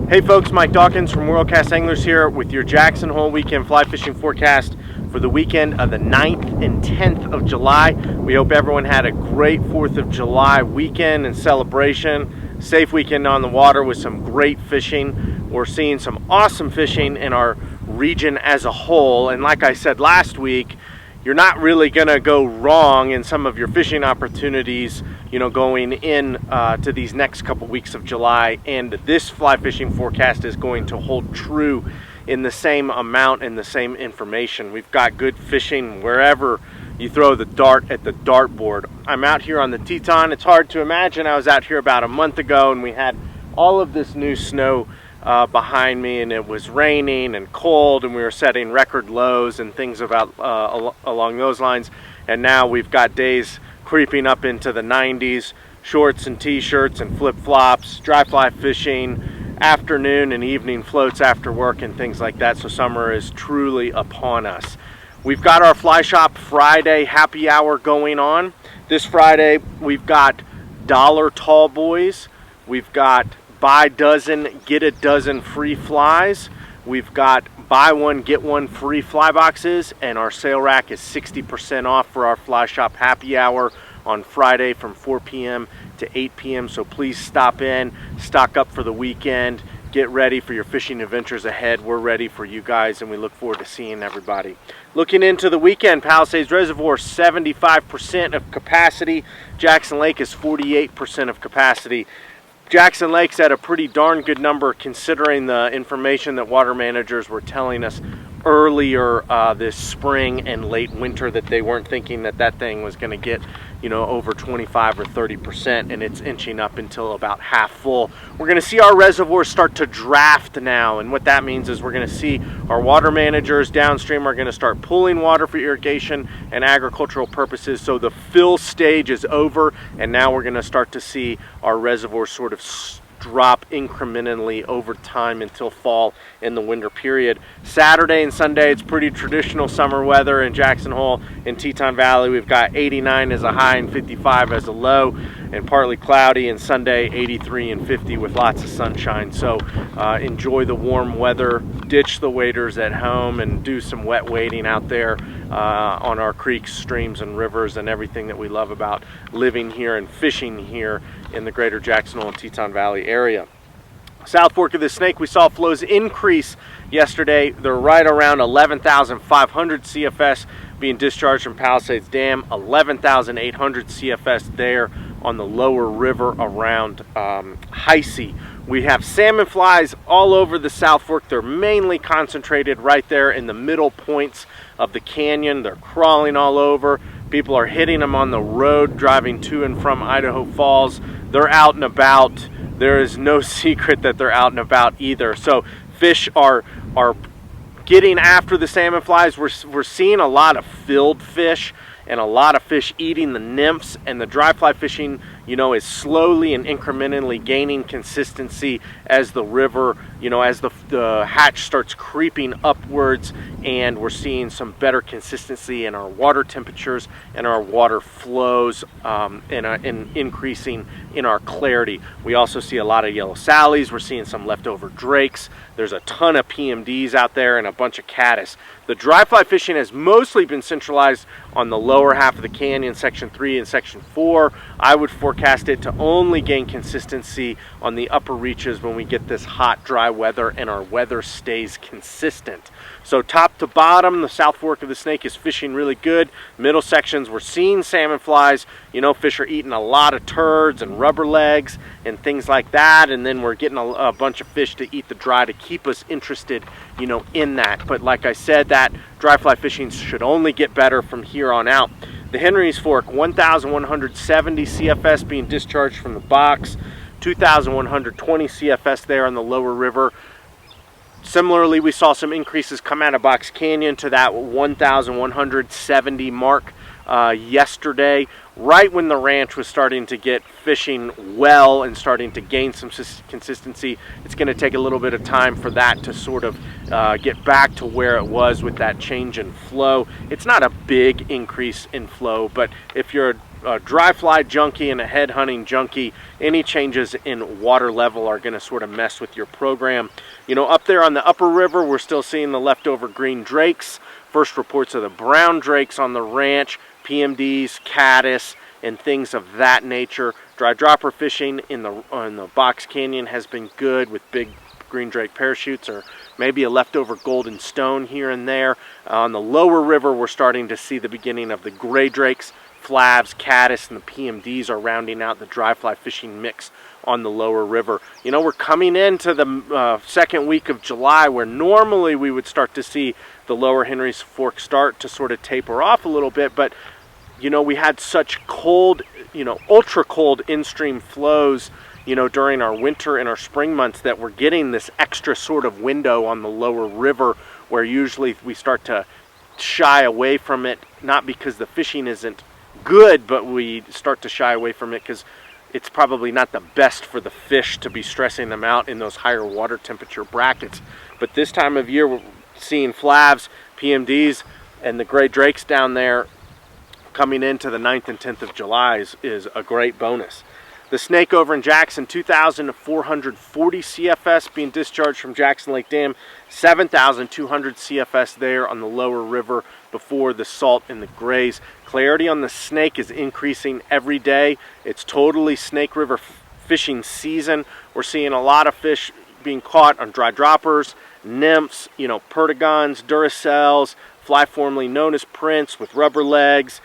Hey folks, Mike Dawkins from Worldcast Anglers here with your Jackson Hole weekend fly fishing forecast for the weekend of the 9th and 10th of July. We hope everyone had a great 4th of July weekend and celebration. Safe weekend on the water with some great fishing. We're seeing some awesome fishing in our region as a whole, and like I said last week, you're not really going to go wrong in some of your fishing opportunities, you know, going in to these next couple weeks of July. And this fly fishing forecast is going to hold true in the same amount and the same information. We've got good fishing wherever you throw the dart at the dartboard. I'm out here on the Teton. It's hard to imagine I was out here about a month ago and we had all of this new snow behind me, and it was raining and cold, and we were setting record lows and things about along those lines. And now we've got days creeping up into the 90s, shorts and t-shirts and flip-flops, dry fly fishing, afternoon and evening floats after work and things like that. So summer is truly upon us. We've got our Fly Shop Friday happy hour going on. This Friday we've got dollar tall boys, we've got buy dozen, get a dozen free flies. We've got buy one, get one free fly boxes, and our sale rack is 60% off for our Fly Shop happy hour on Friday from 4 p.m. to 8 p.m. So please stop in, stock up for the weekend, get ready for your fishing adventures ahead. We're ready for you guys, and we look forward to seeing everybody. Looking into the weekend, Palisades Reservoir 75% of capacity. Jackson Lake is 48% of capacity. Jackson Lake's at a pretty darn good number considering the information that water managers were telling us earlier this spring and late winter, that they weren't thinking that that thing was going to get, you know, over 25 or 30%, and it's inching up until about half full. We're going to see our reservoirs start to draft now, and what that means is we're going to see our water managers downstream are going to start pulling water for irrigation and agricultural purposes. So the fill stage is over, and now we're going to start to see our reservoirs sort of drop incrementally over time until fall in the winter period. Saturday and Sunday, it's pretty traditional summer weather in Jackson Hole and Teton Valley. We've got 89 as a high and 55 as a low, and partly cloudy, and Sunday 83 and 50 with lots of sunshine. So enjoy the warm weather, ditch the waders at home, and do some wet wading out there on our creeks, streams, and rivers, and everything that we love about living here and fishing here in the greater Jackson Hole and Teton Valley area. South Fork of the Snake, we saw flows increase yesterday. They're right around 11,500 CFS being discharged from Palisades Dam, 11,800 CFS there on the lower river around Heise. We have salmon flies all over the South Fork. They're mainly concentrated right there in the middle points of the canyon. They're crawling all over. People are hitting them on the road driving to and from Idaho Falls. They're out and about. There is no secret that they're out and about either. So fish are getting after the salmon flies. We're seeing a lot of filled fish and a lot of fish eating the nymphs, and the dry fly fishing, you know, is slowly and incrementally gaining consistency as the river, you know, as the hatch starts creeping upwards, and we're seeing some better consistency in our water temperatures and our water flows, and increasing in our clarity. We also see a lot of yellow sallies. We're seeing some leftover drakes. There's a ton of PMDs out there and a bunch of caddis. The dry fly fishing has mostly been centralized on the lower half of the canyon, section 3 and section 4. I would forecast it to only gain consistency on the upper reaches when we get this hot, dry weather and our weather stays consistent. So top to bottom, the South Fork of the Snake is fishing really good. Middle sections, we're seeing salmon flies. You know, fish are eating a lot of turds and rubber legs and things like that, and then we're getting a bunch of fish to eat the dry to keep us interested, you know, in that. But like I said, that dry fly fishing should only get better from here on out. The Henry's Fork, 1,170 CFS being discharged from the box, 2,120 CFS there on the lower river. Similarly, we saw some increases come out of Box Canyon to that 1,170 mark yesterday, right when the ranch was starting to get fishing well and starting to gain some consistency. It's going to take a little bit of time for that to sort of get back to where it was with that change in flow. It's not a big increase in flow, but if you're dry fly junkie and a head hunting junkie, any changes in water level are going to sort of mess with your program. You know, up there on the upper river, we're still seeing the leftover green drakes. First reports of the brown drakes on the ranch, PMDs, caddis, and things of that nature. Dry dropper fishing in the Box Canyon has been good with big green drake parachutes, or maybe a leftover golden stone here and there. On the lower river, we're starting to see the beginning of the gray drakes, flavs, caddis, and the PMDs are rounding out the dry fly fishing mix on the lower river. You know, we're coming into the second week of July, where normally we would start to see the lower Henry's Fork start to sort of taper off a little bit, but you know, we had such cold, you know, ultra cold in-stream flows, you know, during our winter and our spring months, that we're getting this extra sort of window on the lower river where usually we start to shy away from it, not because the fishing isn't good, but we start to shy away from it because it's probably not the best for the fish to be stressing them out in those higher water temperature brackets. But this time of year, we're seeing flavs, PMDs, and the gray drakes down there coming into the 9th and 10th of July is a great bonus. The snake over in Jackson, 2,440 CFS being discharged from Jackson Lake Dam, 7,200 CFS there on the lower river before the salt and the grays. Clarity on the snake is increasing every day. It's totally Snake River fishing season. We're seeing a lot of fish being caught on dry droppers, nymphs, you know, perdigons, duracells, fly formerly known as prints with rubber legs,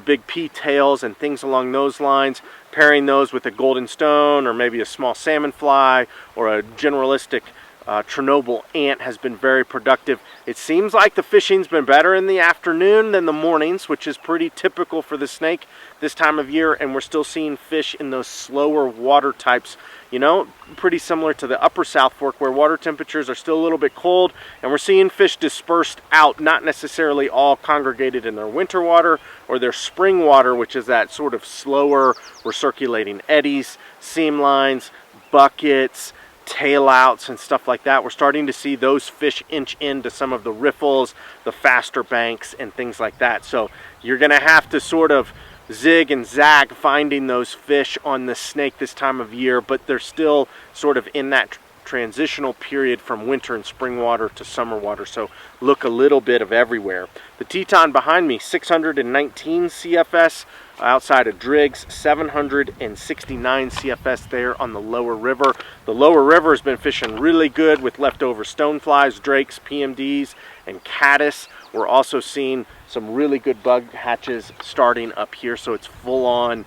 big P-tails and things along those lines. Pairing those with a golden stone or maybe a small salmon fly or a generalistic Chernobyl ant has been very productive. It seems like the fishing's been better in the afternoon than the mornings, which is pretty typical for the snake this time of year, and we're still seeing fish in those slower water types, you know, pretty similar to the upper South Fork where water temperatures are still a little bit cold, and we're seeing fish dispersed out, not necessarily all congregated in their winter water or their spring water, which is that sort of slower recirculating eddies, seam lines, buckets, tail outs and stuff like that. We're starting to see those fish inch into some of the riffles, the faster banks and things like that. So you're going to have to sort of zig and zag finding those fish on the snake this time of year, but they're still sort of in that transitional period from winter and spring water to summer water, so look a little bit of everywhere. The Teton behind me, 619 CFS outside of Driggs, 769 CFS there on the lower river. The lower river has been fishing really good with leftover stoneflies, drakes, PMDs, and caddis. We're also seeing some really good bug hatches starting up here, so it's full on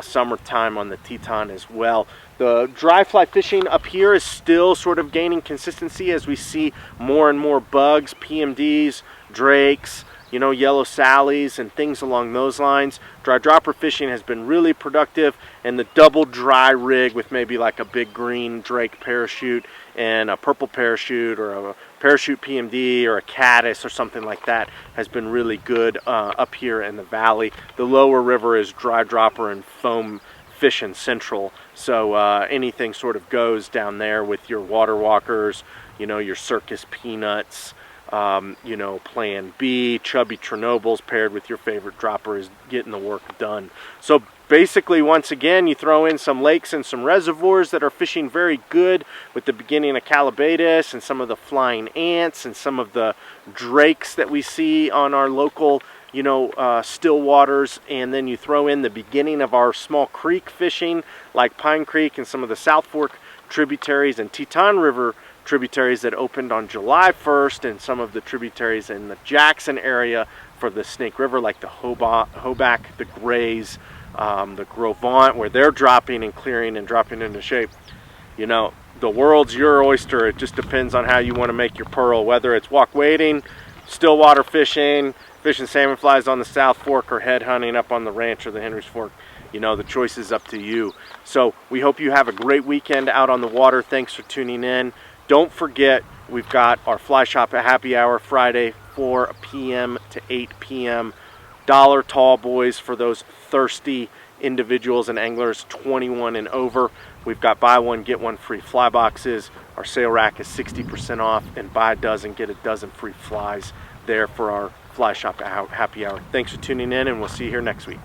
summertime on the Teton as well. The dry fly fishing up here is still sort of gaining consistency as we see more and more bugs, PMDs, drakes, you know, yellow sallies and things along those lines. Dry dropper fishing has been really productive, and the double dry rig with maybe like a big green drake parachute and a purple parachute or a parachute PMD or a caddis or something like that has been really good up here in the valley. The lower river is dry dropper and foam fishing central, so anything sort of goes down there with your water walkers, you know, your circus peanuts, you know, Plan B, chubby Chernobyls paired with your favorite dropper is getting the work done. So basically, once again, you throw in some lakes and some reservoirs that are fishing very good with the beginning of Palisades and some of the flying ants and some of the drakes that we see on our local, you know, still waters, and then you throw in the beginning of our small creek fishing like Pine Creek and some of the South Fork tributaries and Teton River tributaries that opened on July 1st, and some of the tributaries in the Jackson area for the Snake River like the Hoback, the Grays, the Grovant, where they're dropping and clearing and dropping into shape. You know, the world's your oyster. It just depends on how you want to make your pearl, whether it's walk wading, still water fishing, fishing salmon flies on the South Fork, or head hunting up on the ranch or the Henry's Fork. You know, the choice is up to you. So we hope you have a great weekend out on the water. Thanks for tuning in. Don't forget, we've got our Fly Shop happy hour Friday, 4 p.m. to 8 p.m. $1 tall boys for those thirsty individuals and anglers 21 and over. We've got buy one, get one free fly boxes. Our sale rack is 60% off, and buy a dozen, get a dozen free flies there for our Fly Shop happy hour. Thanks for tuning in, and we'll see you here next week.